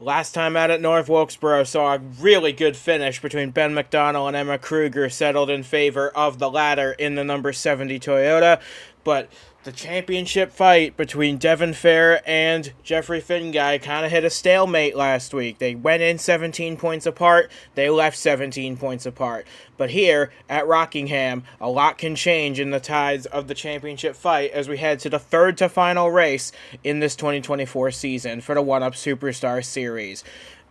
Last time out at North Wilkesboro saw a really good finish between Ben McDonnell and Emma Kruger, settled in favor of the latter in the number 70 Toyota. But the championship fight between Devon Fair and Jeffery Finguy kind of hit a stalemate last week. They went in 17 points apart, they left 17 points apart. But here at Rockingham, a lot can change in the tides of the championship fight as we head to the third to final race in this 2024 season for the 1UP Superstar Series.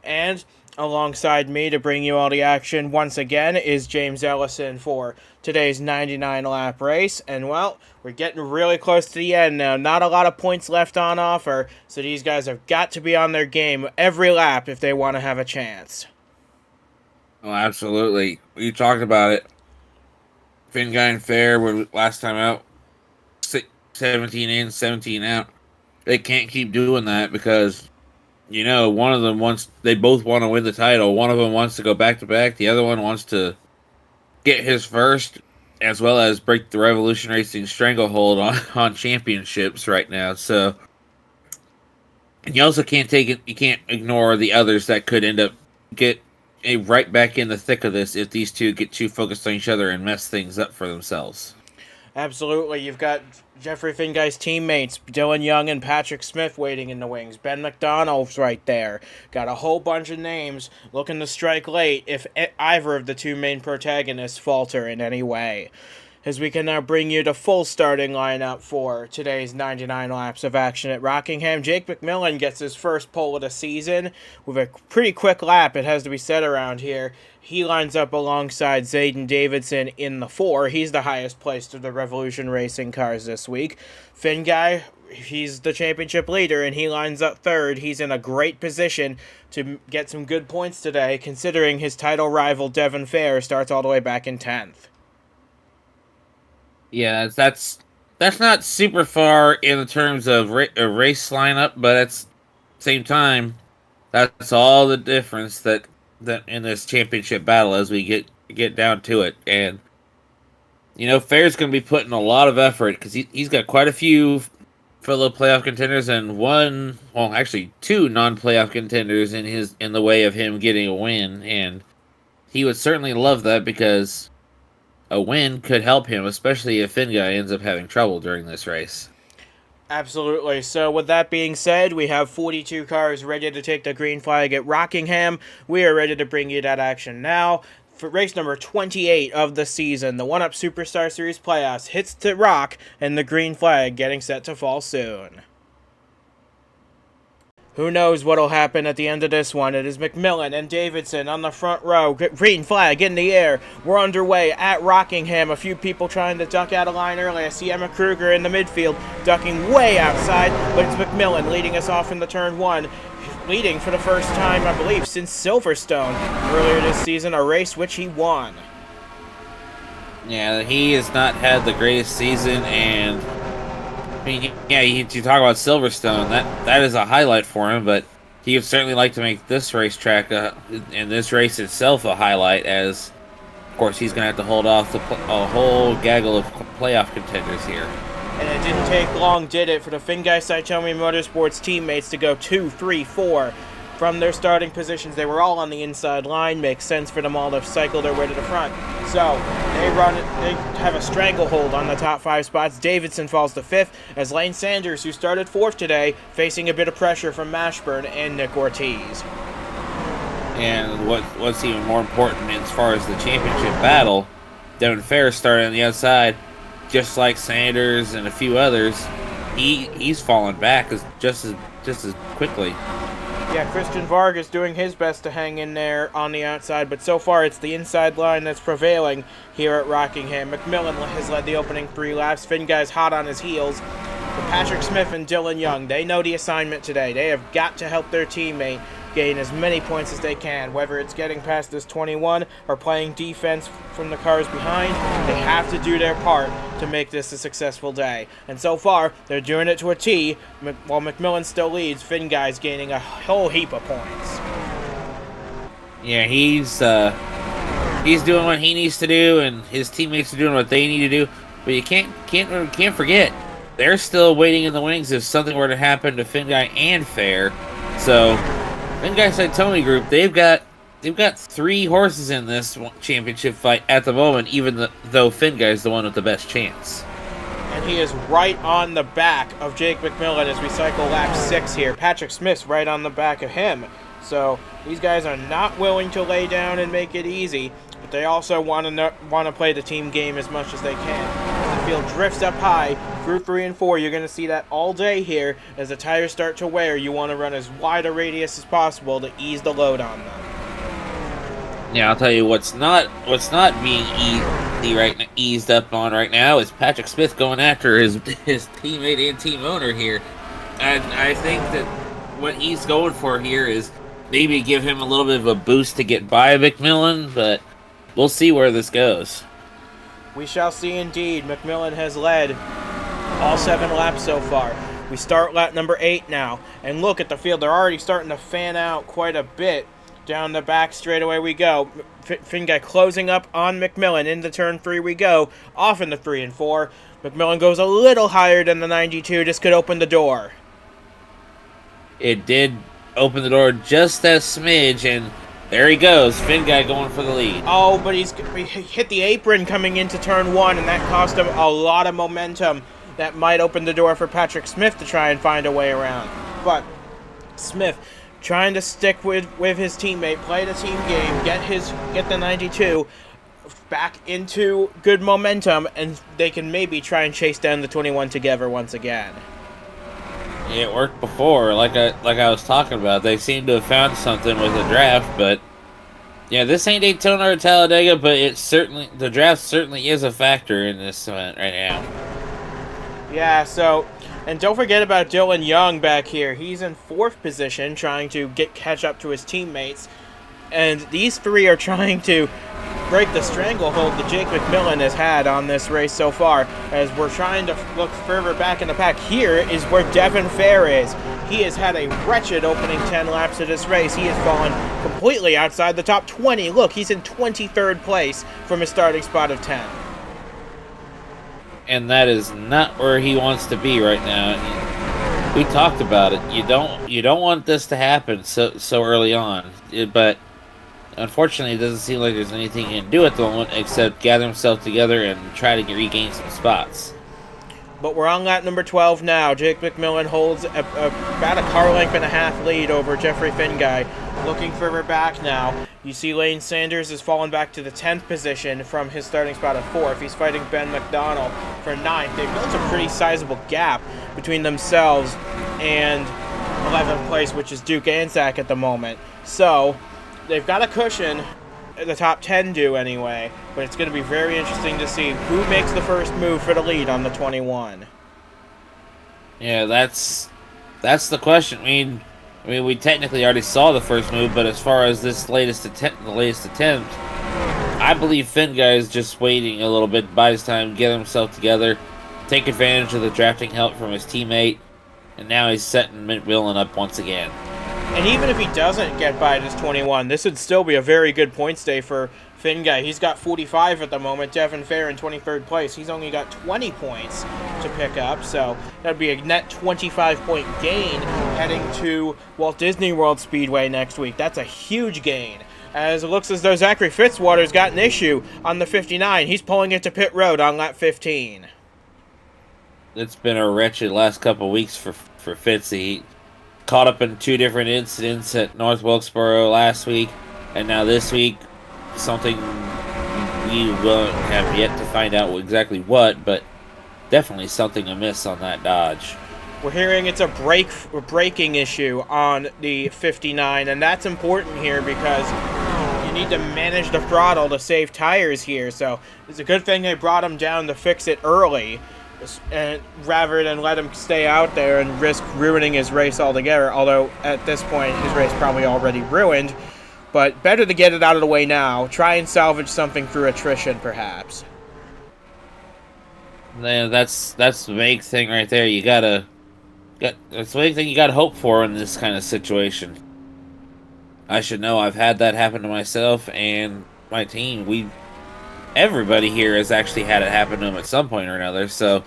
And alongside me to bring you all the action once again is James Ellison for today's 99-lap race. And, well, we're getting really close to the end now. Not a lot of points left on offer, so these guys have got to be on their game every lap if they want to have a chance. Oh, absolutely. You talked about it. Finguy and Fair were last time out, 17 in, 17 out. They can't keep doing that because, one of them they both want to win the title. One of them wants to go back-to-back. The other one wants to get his first, as well as break the Revolution Racing stranglehold on championships right now. So, and you also can't ignore the others that could end up right back in the thick of this if these two get too focused on each other and mess things up for themselves. Absolutely. You've got Jeffery Finguy's teammates, Dylan Young and Patrick Smith, waiting in the wings. Ben McDonnell's right there. Got a whole bunch of names looking to strike late if either of the two main protagonists falter in any way. As we can now bring you the full starting lineup for today's 99 laps of action at Rockingham. Jake McMillan gets his first pole of the season with a pretty quick lap, it has to be said around here. He lines up alongside Zayden Davidson in the 4. He's the highest placed of the Revolution Racing cars this week. Finguy, he's the championship leader, and he lines up third. He's in a great position to get some good points today, considering his title rival Devon Fair starts all the way back in 10th. Yeah, that's not super far in the terms of a race lineup, but at the same time, that's all the difference that in this championship battle as we get down to it. And Fair's going to be putting a lot of effort because he's got quite a few fellow playoff contenders and two non-playoff contenders in the way of him getting a win, and he would certainly love that because a win could help him, especially if Finguy ends up having trouble during this race. Absolutely. So with that being said, we have 42 cars ready to take the green flag at Rockingham. We are ready to bring you that action now. For race number 28 of the season, the 1UP Superstar Series Playoffs hits to rock, and the green flag getting set to fall soon. Who knows what'll happen at the end of this one. It is McMillan and Davidson on the front row. Green flag in the air. We're underway at Rockingham. A few people trying to duck out of line early. I see Emma Kruger in the midfield, ducking way outside, but it's McMillan leading us off in the turn 1. Leading for the first time, I believe, since Silverstone earlier this season, a race which he won. Yeah, he has not had the greatest season, and you talk about Silverstone, that is a highlight for him, but he would certainly like to make this racetrack and this race itself a highlight, as, of course, he's going to have to hold off a whole gaggle of playoff contenders here. And it didn't take long, did it, for the Finguy Saitomi Motorsports teammates to go 2, 3, 4 from their starting positions. They were all on the inside line. Makes sense for them all to cycle their way to the front. So they have a stranglehold on the top 5 spots. Davidson falls to 5th as Lane Sanders, who started 4th today, facing a bit of pressure from Mashburn and Nick Ortiz. And what's even more important as far as the championship battle, Devon Fair started on the outside, just like Sanders and a few others. He's fallen back just as quickly. Yeah, Christian Vargas doing his best to hang in there on the outside, but so far it's the inside line that's prevailing here at Rockingham. McMillan has led the opening 3 laps. Finguy's hot on his heels. But Patrick Smith and Dylan Young, they know the assignment today. They have got to help their teammate gain as many points as they can, whether it's getting past this 21 or playing defense from the cars behind. They have to do their part to make this a successful day. And so far, they're doing it to a T. While McMillan still leads, Finguy's gaining a whole heap of points. Yeah, he's doing what he needs to do, and his teammates are doing what they need to do. But you can't forget, they're still waiting in the wings if something were to happen to Finguy and Fair. So Finguy Saitoni group, they've got 3 horses in this championship fight at the moment, even though Finguy's the one with the best chance. And he is right on the back of Jake McMillan as we cycle lap 6 here. Patrick Smith's right on the back of him. So these guys are not willing to lay down and make it easy, but they also want to play the team game as much as they can. The field drifts up high. Through 3 and 4, you're going to see that all day here. As the tires start to wear, you want to run as wide a radius as possible to ease the load on them. Yeah, I'll tell you what's not being eased up on right now is Patrick Smith going after his teammate and team owner here, and I think that what he's going for here is maybe give him a little bit of a boost to get by McMillan, but we'll see where this goes. We shall see indeed. McMillan has led all 7 laps so far. We start lap number 8 now, and look at the field. They're already starting to fan out quite a bit. Down the back straightaway we go. Finguy closing up on McMillan. Into turn 3 we go. Off in the 3 and 4. McMillan goes a little higher than the 92. This could open the door. It did open the door just a smidge, and there he goes. Finguy going for the lead. Oh, but he hit the apron coming into turn 1, and that cost him a lot of momentum. That might open the door for Patrick Smith to try and find a way around. But Smith trying to stick with his teammate, play the team game, get the 92 back into good momentum, and they can maybe try and chase down the 21 together once again. Yeah, it worked before, like I was talking about. They seem to have found something with the draft, but yeah, this ain't Daytona or Talladega, but the draft certainly is a factor in this event right now. Yeah, so, and don't forget about Dylan Young back here. He's in 4th position, trying to catch up to his teammates. And these 3 are trying to break the stranglehold that Jake McMillan has had on this race so far. As we're trying to look further back in the pack, here is where Devon Fair is. He has had a wretched opening 10 laps of this race. He has fallen completely outside the top 20. Look, he's in 23rd place from his starting spot of 10. And that is not where he wants to be right now. We talked about it. You don't want this to happen so early on. But unfortunately, it doesn't seem like there's anything he can do at the moment except gather himself together and try to regain some spots. But we're on lap number 12 now. Jake McMillan holds about a car length and a half lead over Jeffery Finguy. Looking further back now, you see Lane Sanders has fallen back to the 10th position from his starting spot of 4th. He's fighting Ben McDonald for 9th. They've built a pretty sizable gap between themselves and 11th place, which is Duke Anzac at the moment. So they've got a cushion. The top 10 do anyway, but it's going to be very interesting to see who makes the first move for the lead on the 21. Yeah, that's the question. I mean, we technically already saw the first move, but as far as this the latest attempt, I believe Finguy is just waiting a little bit, buy his time, get himself together, take advantage of the drafting help from his teammate, and now he's setting McMillan up once again. And even if he doesn't get by this 21, this would still be a very good points day for Finguy. He's got 45 at the moment. Devon Fair in 23rd place. He's only got 20 points to pick up, so that'd be a net 25-point gain heading to Walt Disney World Speedway next week. That's a huge gain. As it looks as though Zachary Fitzwater's got an issue on the 59. He's pulling into pit road on lap 15. It's been a wretched last couple of weeks for Fitzy. Caught up in 2 different incidents at North Wilkesboro last week, and now this week, something we will have yet to find out exactly what, but definitely something amiss on that Dodge. We're hearing it's a braking issue on the 59, and that's important here because you need to manage the throttle to save tires here, so it's a good thing they brought him down to fix it early. And rather than let him stay out there and risk ruining his race altogether, although at this point his race probably already ruined, but better to get it out of the way now. Try and salvage something through attrition, perhaps. Yeah, that's the big thing right there. That's the big thing you gotta hope for in this kind of situation. I should know. I've had that happen to myself and my team. Everybody here has actually had it happen to them at some point or another, so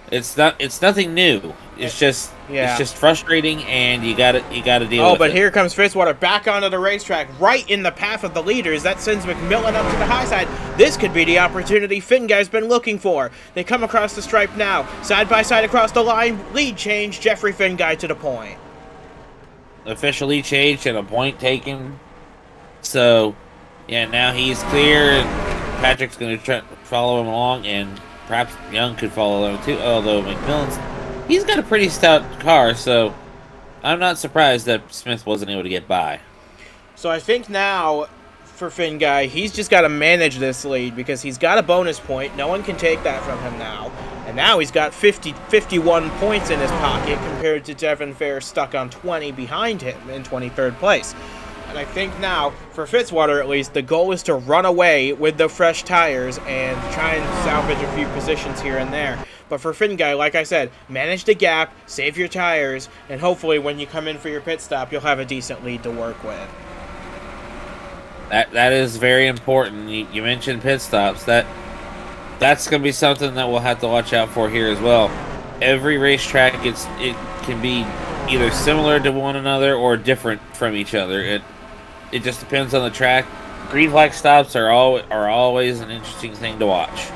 It's nothing new. It's Yeah. just frustrating, and you gotta deal Oh, with but it. here comes Fitzwater back onto the racetrack, right in the path of the leaders. That sends McMillan up to the high side. This could be the opportunity Finguy's been looking for. They come across the stripe now. Side by side across the line. Lead change. Jeffery Finguy to the point. Officially changed and a point taken. So, yeah, now he's clear, and Patrick's going to try follow him along, and perhaps Young could follow him too. Although he's got a pretty stout car, so I'm not surprised that Smith wasn't able to get by. So I think now, for Finguy, he's just got to manage this lead because he's got a bonus point. No one can take that from him now. And now he's got 51 points in his pocket compared to Devon Fair stuck on 20 behind him in 23rd place. And I think now, for Fitzwater at least, the goal is to run away with the fresh tires and try and salvage a few positions here and there. But for Finguy, like I said, manage the gap, save your tires, and hopefully when you come in for your pit stop, you'll have a decent lead to work with. That is very important. You mentioned pit stops. That's going to be something that we'll have to watch out for here as well. Every racetrack, it can be either similar to one another or different from each other. It just depends on the track. Green flag stops are always an interesting thing to watch.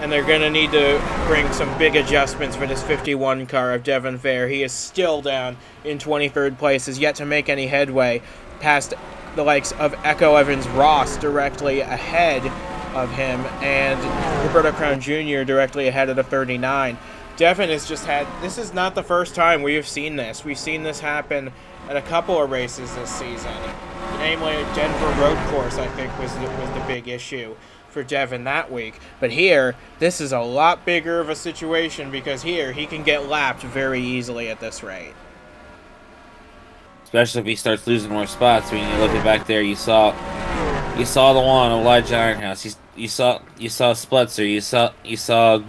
And they're going to need to bring some big adjustments for this 51 car of Devon Fair. He is still down in 23rd place, has yet to make any headway past the likes of Echo Evans Ross directly ahead of him, and Roberto Crown Jr. directly ahead of the 39. Devon has just had, this is not the first time we have seen this. We've seen this happen at a couple of races this season. Namely, Denver Road Course, I think, was the big issue for Devon that week. But here, this is a lot bigger of a situation because here he can get lapped very easily at this rate. Especially if he starts losing more spots. When you look at back there, you saw the one Elijah Ironhouse. You saw Splitzer. You saw.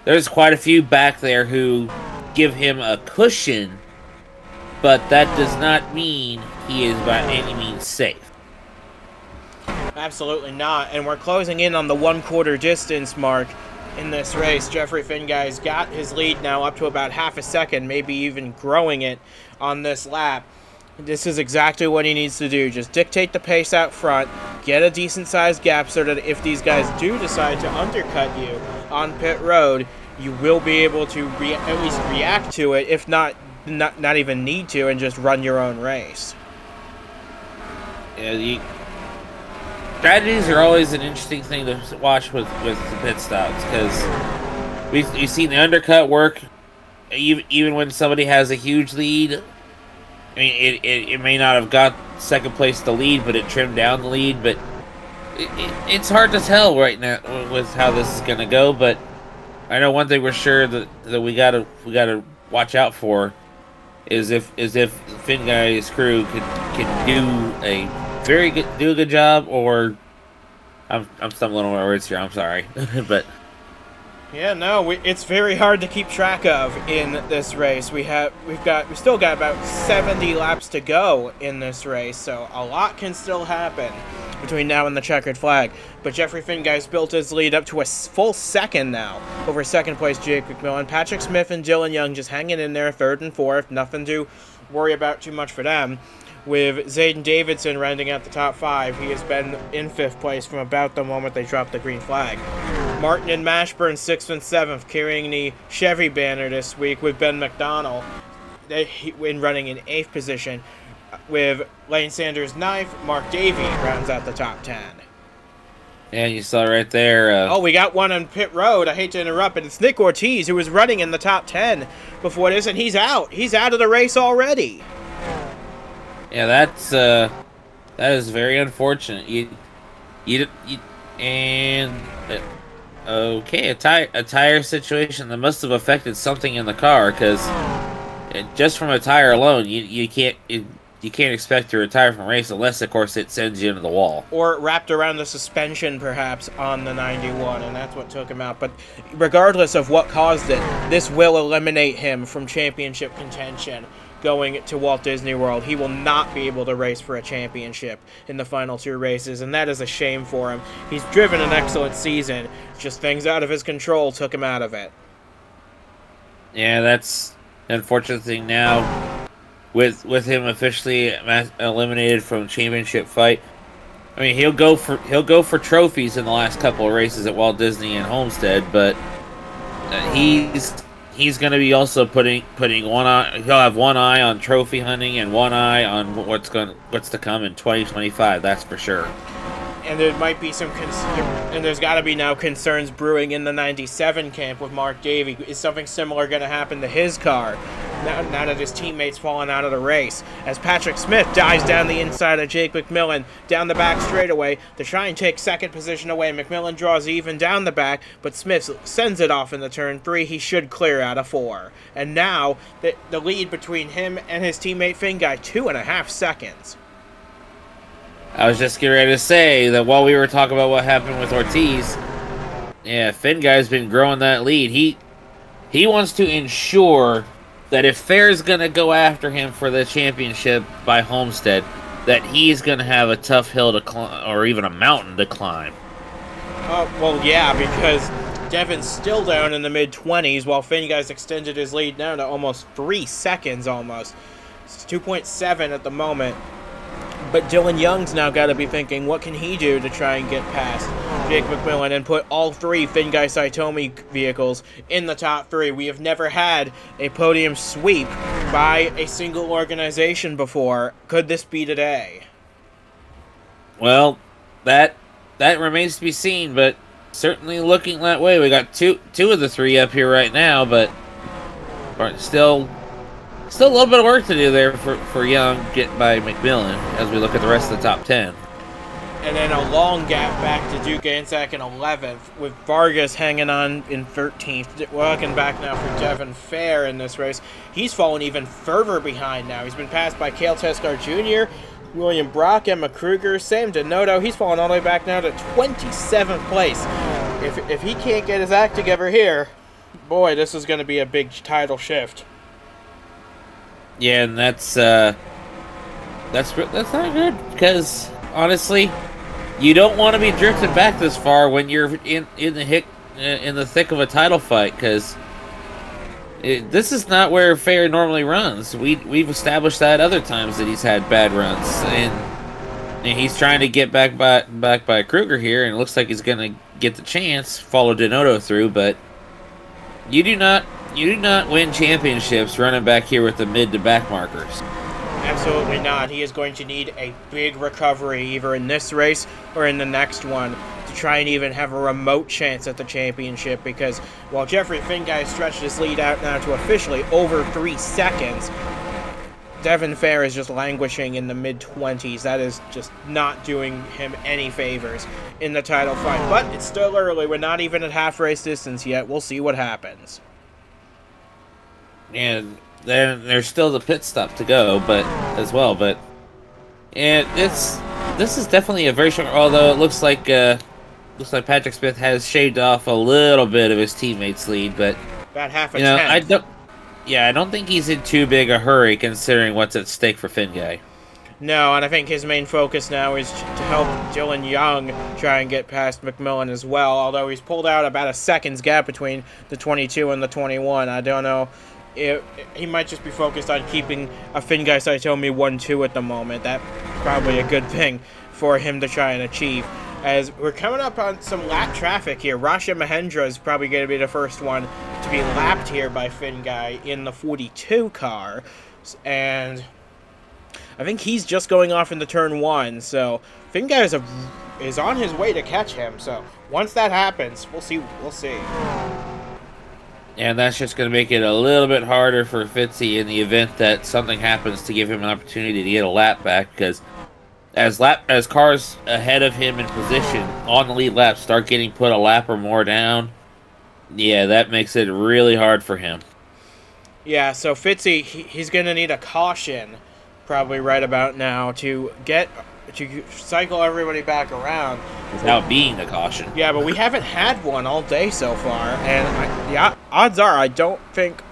There's quite a few back there who give him a cushion, but that does not mean he is by any means safe. Absolutely not. And we're closing in on the 1/4 distance mark in this race. Jeffery Finguy's got his lead now up to about half a second, maybe even growing it on this lap. This is exactly what he needs to do. Just dictate the pace out front, get a decent-sized gap so that if these guys do decide to undercut you on pit road, you will be able to at least react to it, if not even need to, and just run your own race. Yeah, strategies are always an interesting thing to watch with the pit stops, because we've seen the undercut work even when somebody has a huge lead. I mean, it may not have got second place the lead, but it trimmed down the lead. But it's hard to tell right now with how this is going to go. But I know one thing we're sure that we gotta watch out for is if Finguy's crew can do a good job, or I'm stumbling over my words here. I'm sorry, but. Yeah, no, it's very hard to keep track of in this race. We still got about 70 laps to go in this race, so a lot can still happen between now and the checkered flag. But Jeffery Finguy's built his lead up to a full second now over second place Jake McMillan. Patrick Smith and Dylan Young just hanging in there, third and fourth. Nothing to worry about too much for them. With Zayden Davidson rounding out the top five, he has been in fifth place from about the moment they dropped the green flag. Martin and Mashburn 6th and 7th, carrying the Chevy banner this week with Ben McDonald in running in 8th position. With Lane Sanders 9th, Mark Davey rounds out the top 10. Yeah, you saw right there. We got one on pit road. I hate to interrupt, but it's Nick Ortiz who was running in the top 10 before this, and he's out. He's out of the race already. Yeah, that is very unfortunate. Okay, a tire situation that must have affected something in the car, because just from a tire alone, you can't expect to retire from a race unless, of course, it sends you into the wall. Or it wrapped around the suspension, perhaps, on the 91, and that's what took him out. But regardless of what caused it, this will eliminate him from championship contention going to Walt Disney World. He will not be able to race for a championship in the final two races, and that is a shame for him. He's driven an excellent season. Just things out of his control took him out of it. Yeah, that's the unfortunate thing now with him officially eliminated from championship fight. I mean, he'll go for trophies in the last couple of races at Walt Disney and Homestead, but he's going to be also putting one eye. He'll have one eye on trophy hunting and one eye on what's to come in 2025. That's for sure. And there might be and there's got to be now concerns brewing in the 97 camp with Mark Davey. Is something similar going to happen to his car now that his teammate's fallen out of the race? As Patrick Smith dives down the inside of Jake McMillan down the back straightaway to try and take second position away. McMillan draws even down the back, but Smith sends it off in the turn 3. He should clear out of 4. And now the lead between him and his teammate Finguy, 2.5 seconds. I was just getting ready to say that while we were talking about what happened with Ortiz, yeah, Finguy's been growing that lead. He wants to ensure that if Fair's going to go after him for the championship by Homestead, that he's going to have a tough hill to climb, or even a mountain to climb. Well, yeah, because Devon's still down in the mid-20s, while Finguy's extended his lead down to almost 3 seconds almost. It's 2.7 at the moment. But Dylan Young's now got to be thinking, what can he do to try and get past Jake McMillan and put all 3 Finguy Saitomi vehicles in the top 3? We have never had a podium sweep by a single organization before. Could this be today? Well, that remains to be seen, but certainly looking that way. We got two of the 3 up here right now, but still a little bit of work to do there for Young, get by McMillan, as we look at the rest of the top 10. And then a long gap back to Duke Anzac in 11th, with Vargas hanging on in 13th. Welcome back now for Devon Fair in this race. He's fallen even further behind now. He's been passed by Cale Tescar Jr., William Brock, Emma Kruger, Sam Denoto. He's fallen all the way back now to 27th place. If he can't get his act together here, boy, this is going to be a big title shift. Yeah, and that's not good, because honestly, you don't want to be drifted back this far when you're in the thick of a title fight, because this is not where Fair normally runs. We've established that other times that he's had bad runs, and he's trying to get back by Kruger here, and it looks like he's gonna get the chance, follow Denoto through, but you do not win championships running back here with the mid to back markers. Absolutely not. He is going to need a big recovery either in this race or in the next one to try and even have a remote chance at the championship, because while Jeffery Finguy stretched his lead out now to officially over 3 seconds, Devon Fair is just languishing in the mid-20s. That is just not doing him any favors in the title fight. But it's still early. We're not even at half race distance yet. We'll see what happens. And then there's still the pit stop to go, but this is definitely a very short. Although it looks like Patrick Smith has shaved off a little bit of his teammates' lead, but about half a tenth. I don't think he's in too big a hurry considering what's at stake for Finguy. No, and I think his main focus now is to help Dylan Young try and get past McMillan as well. Although he's pulled out about a second's gap between the 22 and the 21. I don't know. He might just be focused on keeping a Finguy Saitomi 1-2 at the moment. That's probably a good thing for him to try and achieve. As we're coming up on some lap traffic here, Rasha Mahendra is probably going to be the first one to be lapped here by Finguy in the 42 car. And I think he's just going off into turn 1. So Finguy is on his way to catch him. So once that happens, we'll see. And that's just going to make it a little bit harder for Fitzy in the event that something happens to give him an opportunity to get a lap back, because as cars ahead of him in position on the lead lap start getting put a lap or more down, yeah, that makes it really hard for him. Yeah, so Fitzy, he's going to need a caution probably right about now to cycle everybody back around without being the caution. Yeah, but we haven't had one all day so far, and odds are I don't think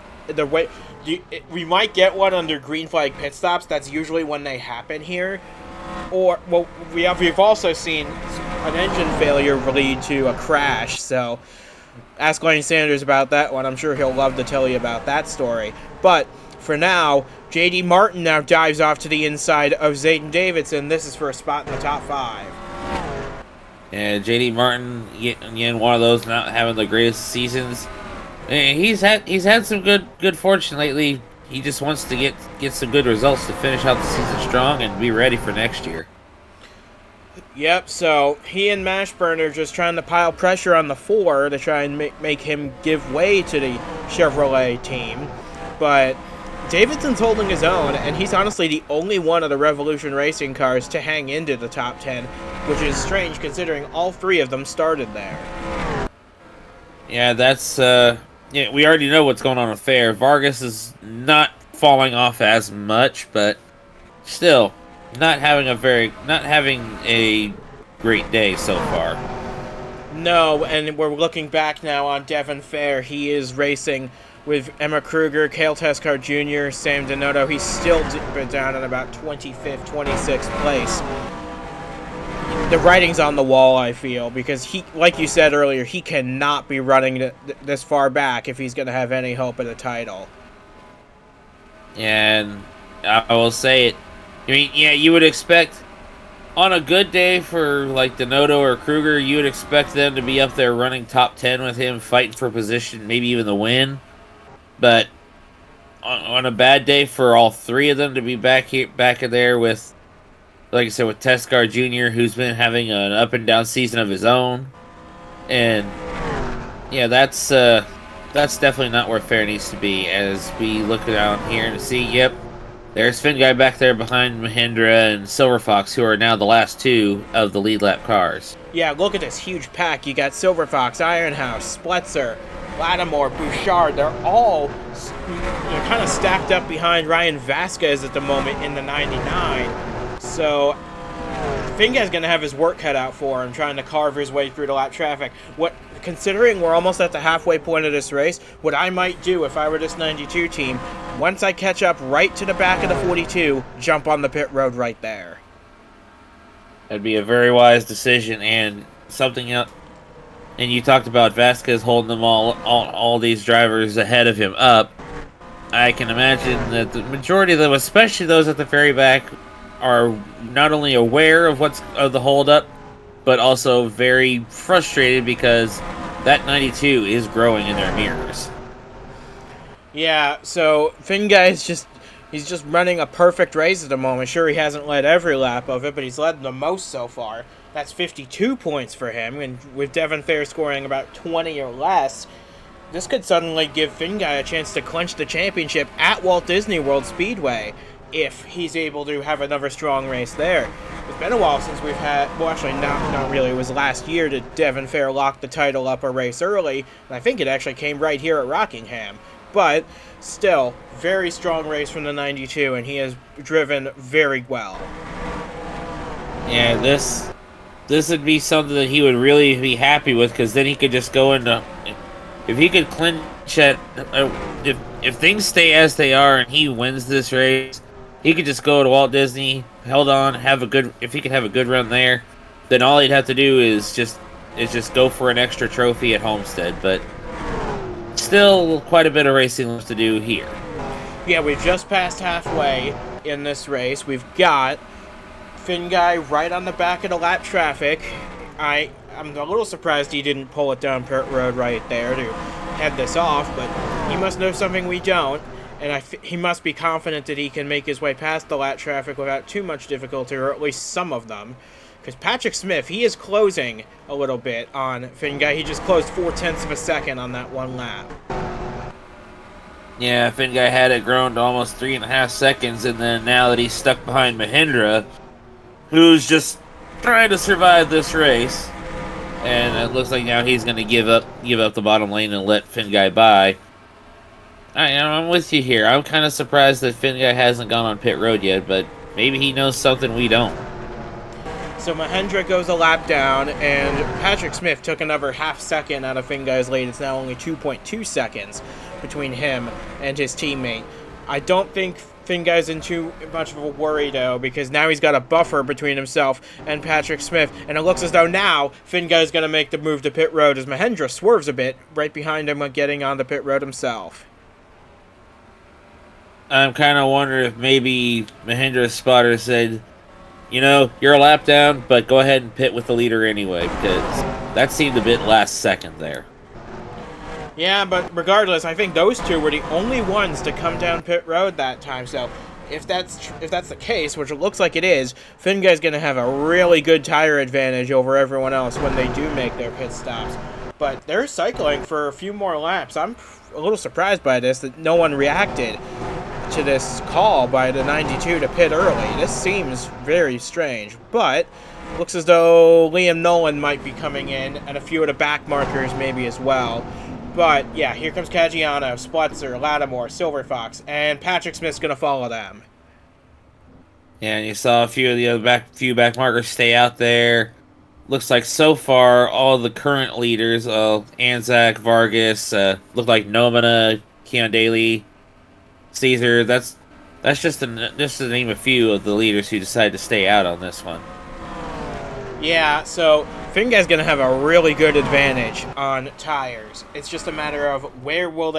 we might get one under green flag pit stops. That's usually when they happen here. Or we've also seen an engine failure lead to a crash. So Ask Lane Sanders about that one. I'm sure he'll love to tell you about that story. But for now, J.D. Martin now dives off to the inside of Zayden Davidson. This is for a spot in the top 5. And J.D. Martin, again, one of those not having the greatest seasons. And he's had some good fortune lately. He just wants to get some good results to finish out the season strong and be ready for next year. Yep, so he and Mashburn are just trying to pile pressure on the 4 to try and make him give way to the Chevrolet team. But Davidson's holding his own, and he's honestly the only one of the Revolution Racing cars to hang into the top 10, which is strange considering all 3 of them started there. Yeah, that's we already know what's going on with Fair. Vargas is not falling off as much, but still not having a great day so far. No, and we're looking back now on Devon Fair. He is racing with Emma Kruger, Cale Tescar Jr., Sam Donato. He's still down in about 25th, 26th place. The writing's on the wall, I feel, because he, like you said earlier, he cannot be running this far back if he's going to have any hope of the title. And I will say it. I mean, yeah, you would expect on a good day for like Donato or Kruger, you would expect them to be up there running top 10 with him, fighting for position, maybe even the win. But on a bad day for all 3 of them to be back in there with, like I said, with Tescar Jr., who's been having an up and down season of his own, and yeah, that's definitely not where Fair needs to be. As we look down here and see, yep, there's Finguy back there behind Mahindra and Silver Fox, who are now the last 2 of the lead lap cars. Yeah, look at this huge pack. You got Silver Fox, Ironhouse, Spletzer, Lattimore, Bouchard. They're all kind of stacked up behind Ryan Vasquez at the moment in the 99. So Finguy's going to have his work cut out for him, trying to carve his way through the lap traffic. Considering we're almost at the halfway point of this race, what I might do if I were this 92 team, once I catch up right to the back of the 42, jump on the pit road right there. That'd be a very wise decision, and something else. And you talked about Vasquez holding them all these drivers ahead of him up. I can imagine that the majority of them, especially those at the very back, are not only aware of the holdup, but also very frustrated because that 92 is growing in their mirrors. Yeah, so Finguy's he's just running a perfect race at the moment. Sure, he hasn't led every lap of it, but he's led the most so far. That's 52 points for him, and with Devon Fair scoring about 20 or less, this could suddenly give Finguy a chance to clinch the championship at Walt Disney World Speedway if he's able to have another strong race there. It's been a while since we've had, well, actually not really, it was last year that Devon Fair locked the title up a race early, and I think it actually came right here at Rockingham. But still, very strong race from the 92, and he has driven very well. Yeah, this would be something that he would really be happy with, because then he could just go into, if he could clinch at, if things stay as they are and he wins this race, he could just go to Walt Disney, hold on, if he could have a good run there, then all he'd have to do is just go for an extra trophy at Homestead. But still quite a bit of racing left to do here. Yeah, we've just passed halfway in this race. We've got Finguy right on the back of the lap traffic. I'm a little surprised he didn't pull it down pit road right there to head this off, but he must know something we don't. And he must be confident that he can make his way past the lap traffic without too much difficulty, or at least some of them. Because Patrick Smith, he is closing a little bit on Finguy. He just closed 0.4 of a second on that one lap. Yeah, Finguy had it grown to almost 3.5 seconds, and then now that he's stuck behind Mahindra, who's just trying to survive this race, and it looks like now he's going to give up the bottom lane and let Finguy by. I'm with you here. I'm kind of surprised that Finguy hasn't gone on pit road yet, but maybe he knows something we don't. So Mahindra goes a lap down, and Patrick Smith took another half second out of Finguy's lead. It's now only 2.2 seconds between him and his teammate. I don't think Finguy's in too much of a worry, though, because now he's got a buffer between himself and Patrick Smith, and it looks as though now Finguy's going to make the move to pit road as Mahendra swerves a bit right behind him, getting on the pit road himself. I'm kind of wondering if maybe Mahendra's spotter said, you know, you're a lap down, but go ahead and pit with the leader anyway, because that seemed a bit last second there. Yeah, but regardless, I think those two were the only ones to come down pit road that time, so if that's the case, which it looks like it is, Finguy's going to have a really good tire advantage over everyone else when they do make their pit stops. But they're cycling for a few more laps. I'm a little surprised by this, that no one reacted to this call by the 92 to pit early. This seems very strange, but looks as though Liam Nolan might be coming in, and a few of the back markers maybe as well. But yeah, here comes Caggiano, Splutzer, Lattimore, Silver Fox, and Patrick Smith's going to follow them. Yeah, and you saw a few of the other back markers stay out there. Looks like so far all the current leaders, Anzac, Vargas, look like Nomina, Keon Daly, Caesar. That's just to name a few of the leaders who decided to stay out on this one. Yeah, so Finguy's going to have a really good advantage on tires. It's just a matter of where will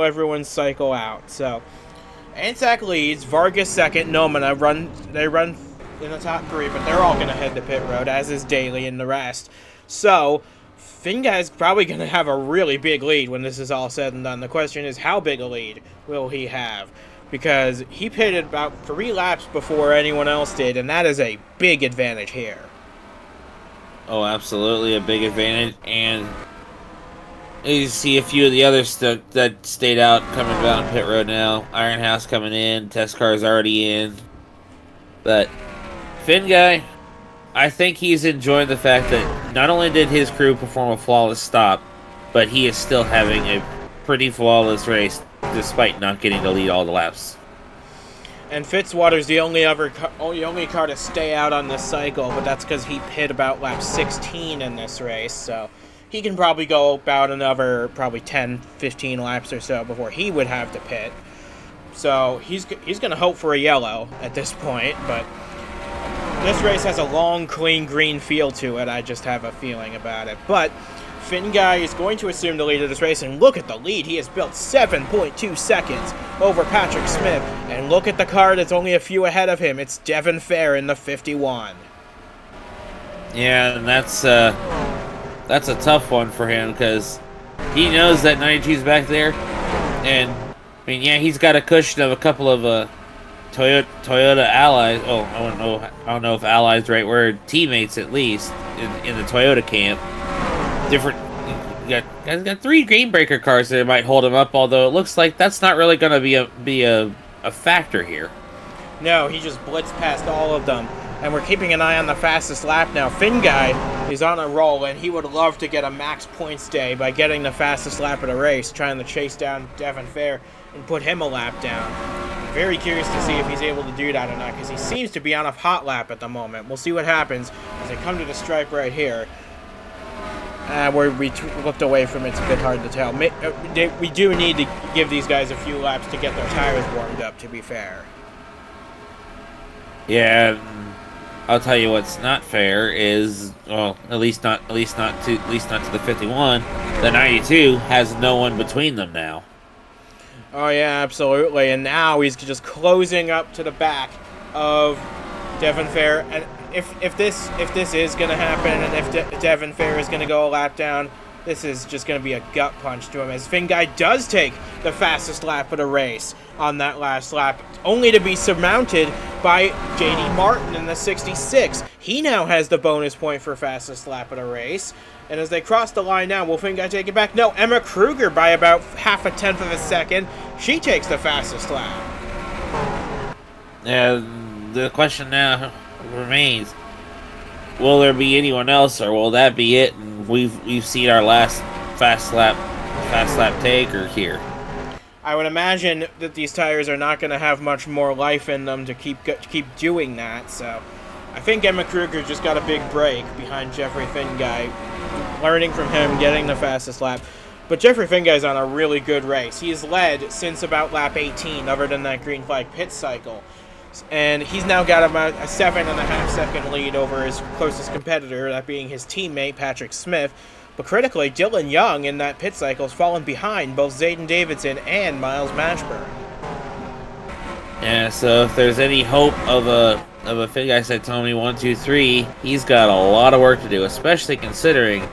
everyone cycle out. So Anzac leads, Vargas second, Nomina run in the top three, but they're all going to head to pit road, as is Daly and the rest. So Finguy's probably going to have a really big lead when this is all said and done. The question is, how big a lead will he have? Because he pitted about 3 laps before anyone else did, and that is a big advantage here. Oh, absolutely a big advantage, and you see a few of the others that stayed out coming down pit road now. Ironhouse coming in, test car's already in. But Finguy, I think he's enjoying the fact that not only did his crew perform a flawless stop, but he is still having a pretty flawless race despite not getting to lead all the laps. And Fitzwater's the only car to stay out on this cycle, but that's because he pit about lap 16 in this race, so he can probably go about another 10, 15 laps or so before he would have to pit. So he's going to hope for a yellow at this point, but this race has a long, clean green feel to it. I just have a feeling about it. But Finguy is going to assume the lead of this race, and look at the lead. He has built 7.2 seconds over Patrick Smith, and look at the car that's only a few ahead of him. It's Devon Fair in the 51. Yeah, and that's a tough one for him because he knows that 92's back there, and I mean, yeah, he's got a cushion of a couple of Toyota allies. Oh, I don't know if allies the right word. Teammates, at least, in the Toyota camp. Guys got 3 Greenbreaker cars that might hold him up, although it looks like that's not really going to be a factor here. No, he just blitzed past all of them. And we're keeping an eye on the fastest lap now. Finguy is on a roll, and he would love to get a max points day by getting the fastest lap of the race, trying to chase down Devon Fair and put him a lap down. Very curious to see if he's able to do that or not, because he seems to be on a hot lap at the moment. We'll see what happens as they come to the stripe right here. Where we looked away from it's a bit hard to tell. We do need to give these guys a few laps to get their tires warmed up, to be fair. Yeah, I'll tell you what's not fair is, well, at least not to the 51. The 92 has no one between them now. Oh yeah, absolutely. And now he's just closing up to the back of Devon Fair. And if this is going to happen, and if Devon Fair is going to go a lap down, this is just going to be a gut punch to him, as Finguy does take the fastest lap of the race on that last lap, only to be surmounted by J.D. Martin in the 66. He now has the bonus point for fastest lap of the race. And as they cross the line now, will Finguy take it back? No, Emma Kruger by about half a tenth of a second. She takes the fastest lap. Yeah, the question now remains, will there be anyone else, or will that be it? And we've seen our last fast lap taker here. I would imagine that these tires are not going to have much more life in them to keep doing that. So I think Emma Kruger just got a big break behind Jeffery Finguy, learning from him, getting the fastest lap. But Jeffery Finguy's on a really good race. He's led since about lap 18, other than that green flag pit cycle. And he's now got about a 7.5 second lead over his closest competitor, that being his teammate, Patrick Smith. But critically, Dylan Young in that pit cycle has fallen behind both Zayden Davidson and Miles Mashburn. Yeah, so if there's any hope of a Finguy Saitomi 1, 2, 3, he's got a lot of work to do, especially considering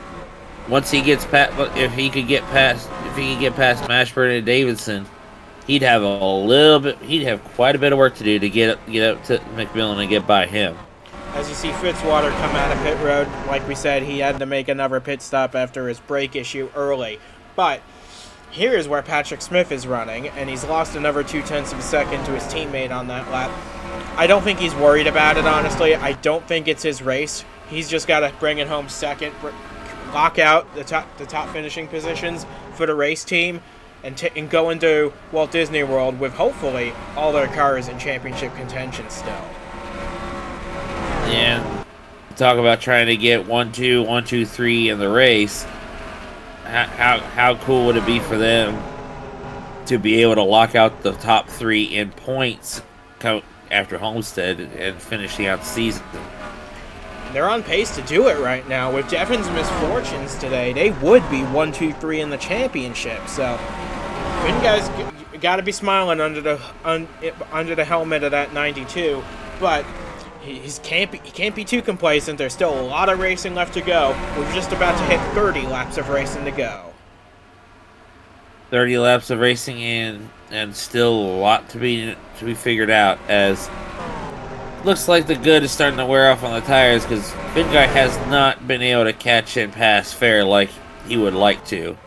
once he gets past, if he could get past Mashburn and Davidson, he'd have quite a bit of work to do to get up to McMillan and get by him. As you see Fitzwater come out of pit road, like we said, he had to make another pit stop after his brake issue early. But here is where Patrick Smith is running, and he's lost another 0.2 of a second to his teammate on that lap. I don't think he's worried about it, honestly. I don't think it's his race. He's just got to bring it home second, lock out the top finishing positions for the race team, and go into Walt Disney World with hopefully all their cars in championship contention still. And talk about trying to get 1, 2, 1, 2, 3 in the race. How cool would it be for them to be able to lock out the top 3 in points after Homestead and finishing out the season? They're on pace to do it right now. With Devon's misfortunes today, they would be 1, 2, 3 in the championship. So, Finn guys got to be smiling under the helmet of that 92, but he can't be too complacent. There's still a lot of racing left to go. We're just about to hit 30 laps of racing to go. 30 laps of racing and still a lot to be figured out, as looks like the good is starting to wear off on the tires, because Finguy has not been able to catch and pass Fair like he would like to.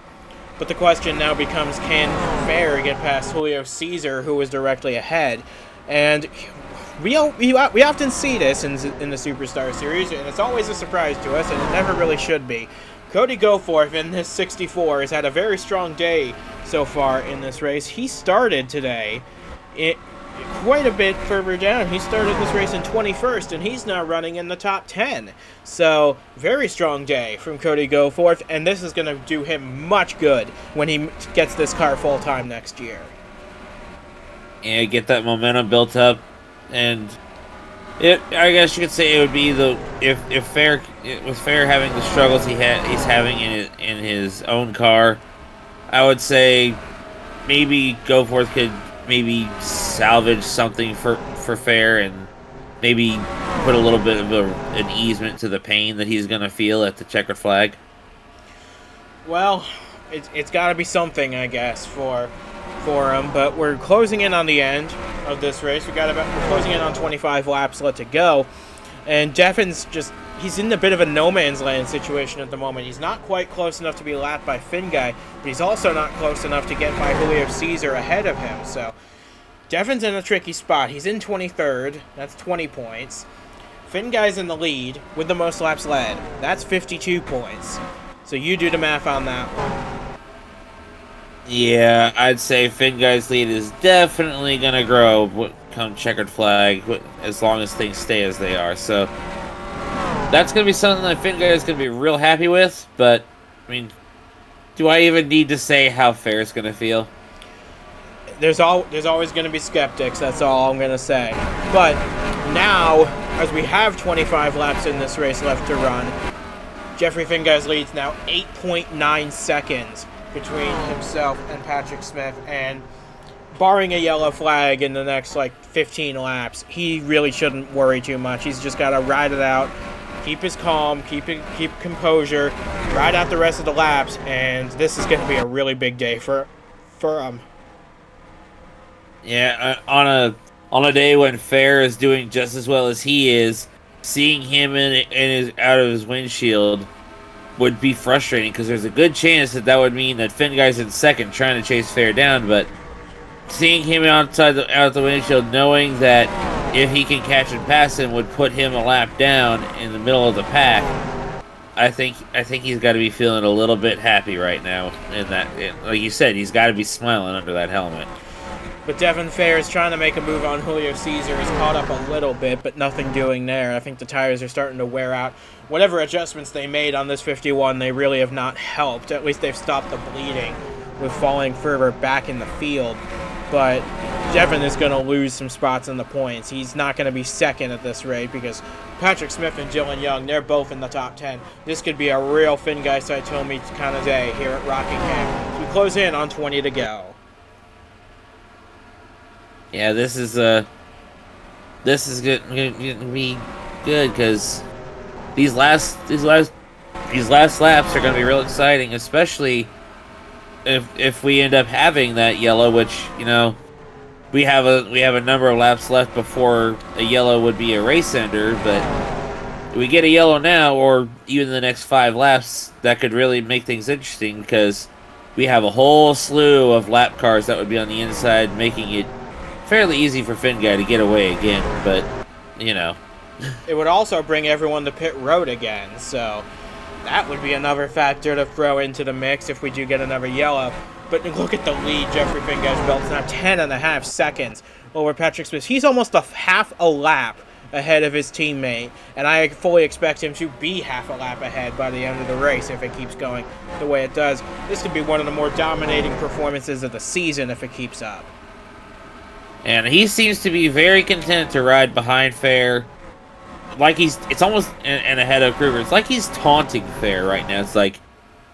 But the question now becomes, can Fair get past Julio Cesar, who was directly ahead? And we often see this in the Superstar Series, and it's always a surprise to us, and it never really should be. Cody Goforth in this 64 has had a very strong day so far in this race. He started today quite a bit further down. He started this race in 21st, and he's now running in the top 10. So, very strong day from Cody Goforth, and this is going to do him much good when he gets this car full-time next year. And get that momentum built up, and I guess you could say it would be if Fair having the struggles he's having in his own car, I would say maybe Goforth could maybe salvage something for Fair and maybe put a little bit of an easement to the pain that he's going to feel at the checkered flag. Well, it's got to be something, I guess, for him, but we're closing in on the end of this race. We're closing in on 25 laps left to go, and Devon's he's in a bit of a no man's land situation at the moment. He's not quite close enough to be lapped by Finguy, but he's also not close enough to get by Julio Cesar ahead of him. So Devon's in a tricky spot. He's in 23rd. That's 20 points. Finguy's in the lead with the most laps led. That's 52 points. So you do the math on that one. Yeah, I'd say Finguy's lead is definitely going to grow come checkered flag, as long as things stay as they are. So that's going to be something that Finguy is going to be real happy with. But, I mean, do I even need to say how Fair is going to feel? There's always going to be skeptics, that's all I'm going to say. But now, as we have 25 laps in this race left to run, Jeffery Finguy's lead's now 8.9 seconds between himself and Patrick Smith, and barring a yellow flag in the next 15 laps, he really shouldn't worry too much. He's just got to ride it out, keep his calm, keep composure, ride out the rest of the laps, and this is going to be a really big day for him. Yeah, on a day when Fair is doing just as well as he is, seeing him out of his windshield would be frustrating, because there's a good chance that would mean that Finguy's in second trying to chase Fair down, but seeing him out the windshield, knowing that if he can catch and pass him would put him a lap down in the middle of the pack, I think he's got to be feeling a little bit happy right now. Like you said, he's got to be smiling under that helmet. But Devon Fair is trying to make a move on Julio Cesar. He's caught up a little bit, but nothing doing there. I think the tires are starting to wear out. Whatever adjustments they made on this 51, they really have not helped. At least they've stopped the bleeding with falling further back in the field. But Devon is going to lose some spots in the points. He's not going to be second at this rate because Patrick Smith and Dylan Young, they're both in the top 10. This could be a real Finguy Saitomi kind of day here at Rockingham. As we close in on 20 to go. Yeah, this is going to be good because these last laps are going to be real exciting, especially if we end up having that yellow, which, you know, we have a number of laps left before a yellow would be a race ender, but if we get a yellow now or even the next 5 laps, that could really make things interesting because we have a whole slew of lap cars that would be on the inside, making it fairly easy for Finguy to get away again, but, you know. It would also bring everyone to pit road again, so that would be another factor to throw into the mix if we do get another yellow. But look at the lead. Jeffery Finguy's belt's now 10.5 seconds over Patrick Smith. He's almost a half a lap ahead of his teammate, and I fully expect him to be half a lap ahead by the end of the race if it keeps going the way it does. This could be one of the more dominating performances of the season if it keeps up. And he seems to be very content to ride behind Fair. Like it's almost and ahead of Kruger. It's like he's taunting Fair right now. It's like,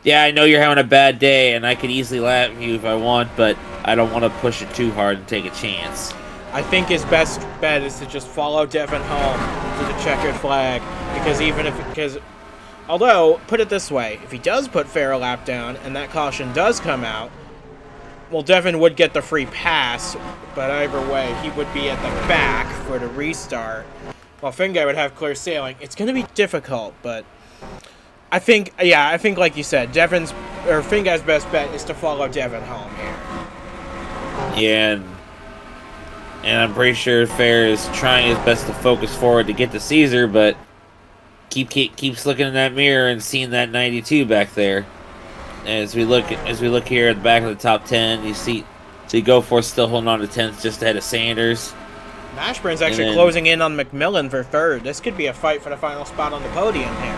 yeah, I know you're having a bad day, and I could easily lap you if I want, but I don't want to push it too hard and take a chance. I think his best bet is to just follow Devon home to the checkered flag, because although, put it this way, if he does put Fair a lap down and that caution does come out, well, Devon would get the free pass, but either way, he would be at the back for the restart, while Finguy would have clear sailing. It's going to be difficult, but I think like you said, Finguy's best bet is to follow Devon home here. Yeah, and I'm pretty sure Fair is trying his best to focus forward to get to Cesar, but keeps looking in that mirror and seeing that 92 back there. As we look here at the back of the top 10, you see Goforth still holding on to 10th, just ahead of Sanders. Mashburn's actually closing in on McMillan for third. This could be a fight for the final spot on the podium here.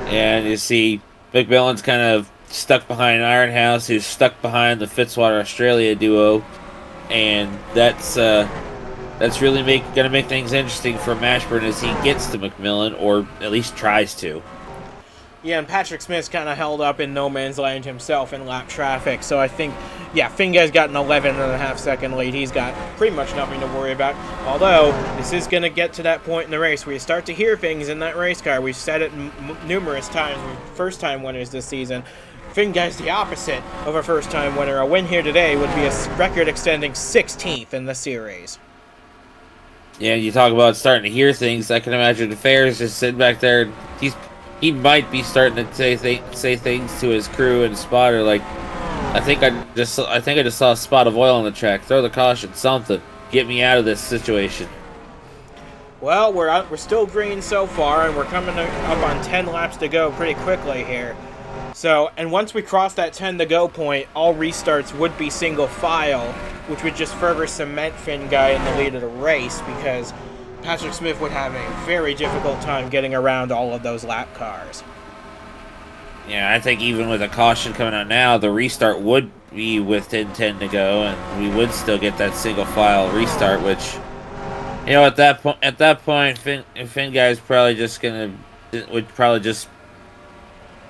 And you see McMillan's kind of stuck behind Ironhouse, who's stuck behind the Fitzwater Australia duo, and that's really going to make things interesting for Mashburn as he gets to McMillan, or at least tries to. Yeah, and Patrick Smith's kind of held up in no man's land himself in lap traffic, so I think, yeah, Finguy's got an 11.5 second lead. He's got pretty much nothing to worry about, although this is going to get to that point in the race where you start to hear things in that race car. We've said it numerous times with first-time winners this season. Finguy's the opposite of a first-time winner. A win here today would be a record-extending 16th in the series. Yeah, you talk about starting to hear things. I can imagine the Fair's just sitting back there. He might be starting to say things to his crew and spotter, like, I think I just saw a spot of oil on the track. Throw the caution, something. Get me out of this situation. Well, we're still green so far, and we're coming up on 10 laps to go pretty quickly here. So, and once we cross that 10 to go point, all restarts would be single file, which would just further cement Finguy in the lead of the race, because Patrick Smith would have a very difficult time getting around all of those lap cars. Yeah, I think even with a caution coming out now, the restart would be with 10 to go, and we would still get that single file restart, which, you know, at that point, Finguy's probably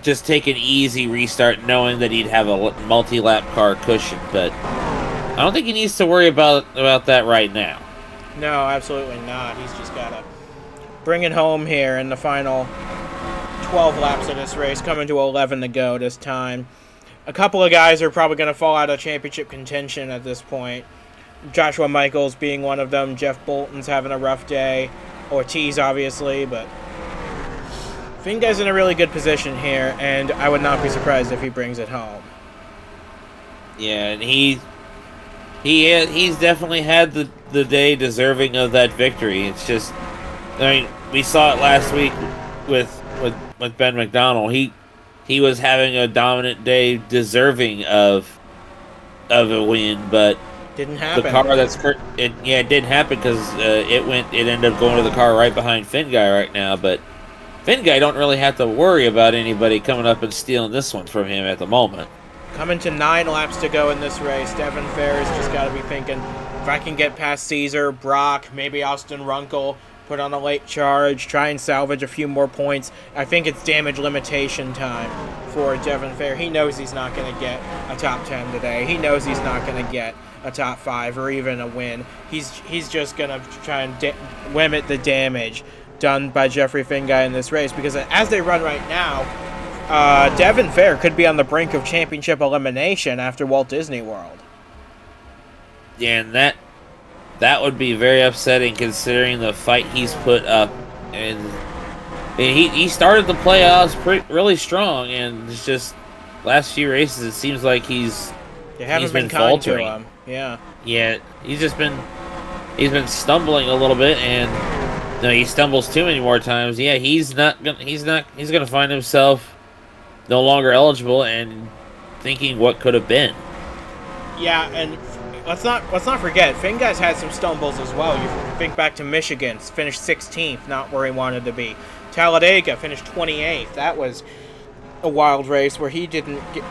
just take an easy restart, knowing that he'd have a multi-lap car cushion. But I don't think he needs to worry about that right now. No, absolutely not. He's just got to bring it home here in the final 12 laps of this race, coming to 11 to go this time. A couple of guys are probably going to fall out of championship contention at this point. Joshua Michaels being one of them. Jeff Bolton's having a rough day. Ortiz, obviously, but Finguy's in a really good position here, and I would not be surprised if he brings it home. Yeah, and he's definitely had the day deserving of that victory. It's just, I mean, we saw it last week with Ben McDonald. He was having a dominant day, deserving of a win, but Didn't the happen. car it didn't happen because it ended up going to the car right behind Finguy right now. But Finguy don't really have to worry about anybody coming up and stealing this one from him at the moment. Coming to 9 laps to go in this race, Devon Fair has just got to be thinking, if I can get past Caesar, Brock, maybe Austin Runkle, put on a late charge, try and salvage a few more points. I think it's damage limitation time for Devon Fair. He knows he's not going to get a top 10 today. He knows he's not going to get a top 5 or even a win. He's just going to try and limit the damage done by Jeffery Finguy in this race, because as they run right now, Devon Fair could be on the brink of championship elimination after Walt Disney World. Yeah, and that would be very upsetting considering the fight he's put up. And he started the playoffs really strong, and it's just last few races it seems like he's been kind faltering. to him. Yeah, he's been stumbling a little bit, and he stumbles too many more times. Yeah, he's gonna find himself no longer eligible and thinking what could have been. Yeah, and let's not forget, Finguy's had some stumbles as well. You think back to Michigan, finished 16th, not where he wanted to be. Talladega finished 28th. That was a wild race where he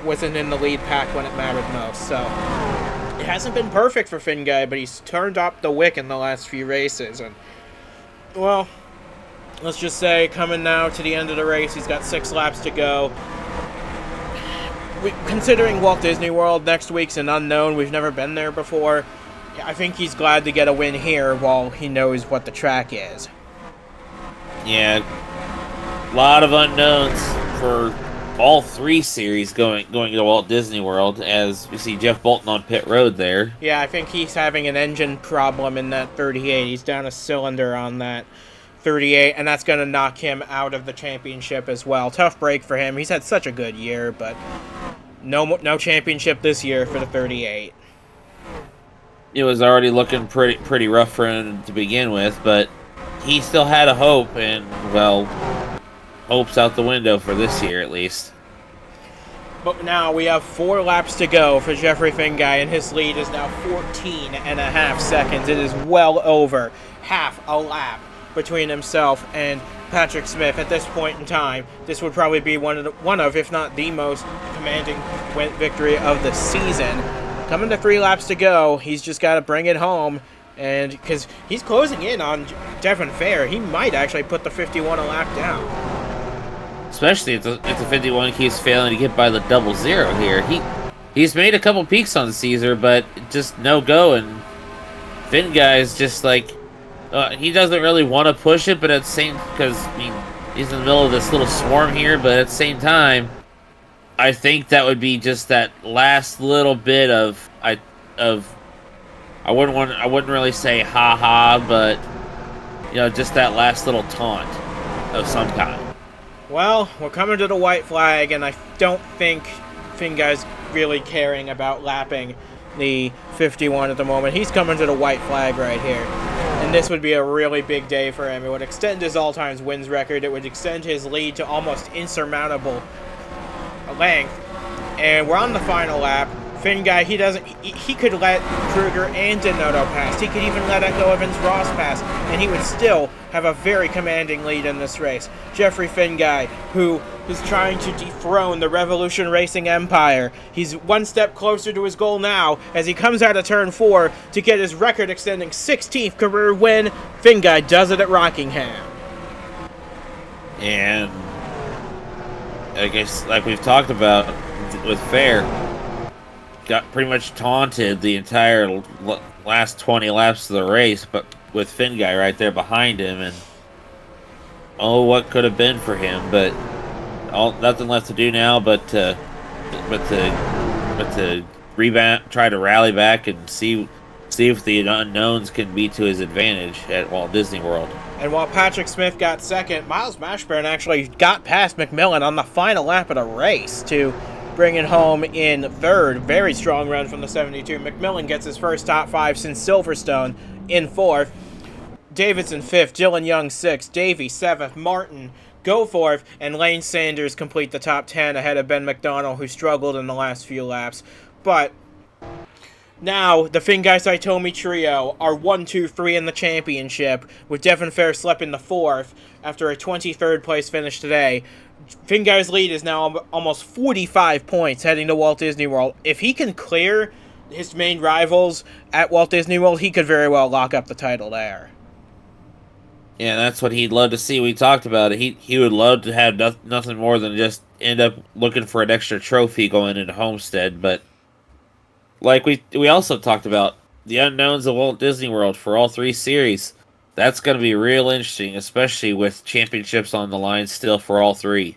wasn't in the lead pack when it mattered most. So it hasn't been perfect for Finguy, but he's turned up the wick in the last few races. And well, let's just say coming now to the end of the race, he's got 6 laps to go. Considering Walt Disney World next week's an unknown, we've never been there before, I think he's glad to get a win here while he knows what the track is. Yeah, a lot of unknowns for all 3 series going to Walt Disney World, as we see Jeff Bolton on pit road there. Yeah, I think he's having an engine problem in that 38. He's down a cylinder on that 38, and that's going to knock him out of the championship as well. Tough break for him. He's had such a good year, but no championship this year for the 38. It was already looking pretty rough for him to begin with, but he still had a hope, and well, hope's out the window for this year at least. But now we have 4 laps to go for Jeffery Finguy, and his lead is now 14.5 seconds. It is well over half a lap between himself and Patrick Smith. At this point in time, this would probably be one of, if not the most commanding victory of the season. Coming to 3 laps to go, he's just got to bring it home, and because he's closing in on Devon Fair, he might actually put the 51 a lap down. Especially if the 51 keeps failing to get by the 00 here. He's made a couple peaks on Caesar, but just no go, and Finguy's just like, he doesn't really want to push it, but at the same, because he's in the middle of this little swarm here, but at the same time, I think that would be just that last little bit of I wouldn't really say ha ha, but just that last little taunt of some kind. Well, we're coming to the white flag, and I don't think Finguy's really caring about lapping the 51 at the moment. He's coming to the white flag right here. And this would be a really big day for him. It would extend his all-time wins record. It would extend his lead to almost insurmountable length. And we're on the final lap. Finguy, he could let Kruger and Denoto pass. He could even let Echo Evans-Ross pass, and he would still have a very commanding lead in this race. Jeffery Finguy, who is trying to dethrone the Revolution Racing Empire. He's one step closer to his goal now as he comes out of turn 4 to get his record-extending 16th career win. Finguy does it at Rockingham. And I guess, like we've talked about with Fair, got pretty much taunted the entire last 20 laps of the race, but with Finguy right there behind him, and what could have been for him, but nothing left to do now but to rebound, try to rally back and see if the unknowns can be to his advantage at Walt Disney World. And while Patrick Smith got second, Miles Mashburn actually got past McMillan on the final lap of the race to bring it home in third. Very strong run from the 72. McMillan gets his first top 5 since Silverstone in 4th. Davidson 5th, Dylan Young 6th, Davey 7th, Martin go 4th, and Lane Sanders complete the top 10 ahead of Ben McDonald, who struggled in the last few laps. But Now, the Finguy Saitomi trio are 1-2-3 in the championship, with Devon Fair slipping the 4th after a 23rd place finish today. Finguy's lead is now almost 45 points heading to Walt Disney World. If he can clear his main rivals at Walt Disney World, he could very well lock up the title there. Yeah, that's what he'd love to see. We talked about it. He would love to have nothing more than just end up looking for an extra trophy going into Homestead, but like we also talked about the unknowns of Walt Disney World for all 3 series. That's going to be real interesting, especially with championships on the line still for all 3.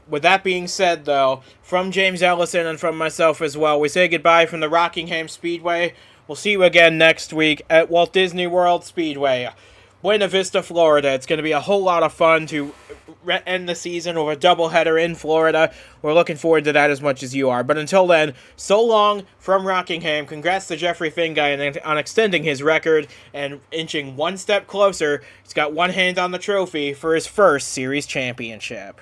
With that being said, though, from James Ellison and from myself as well, we say goodbye from the Rockingham Speedway. We'll see you again next week at Walt Disney World Speedway, Buena Vista, Florida. It's going to be a whole lot of fun to end the season with a doubleheader in Florida. We're looking forward to that as much as you are. But until then, so long from Rockingham. Congrats to Jeffery Finguy on extending his record and inching one step closer. He's got one hand on the trophy for his first series championship.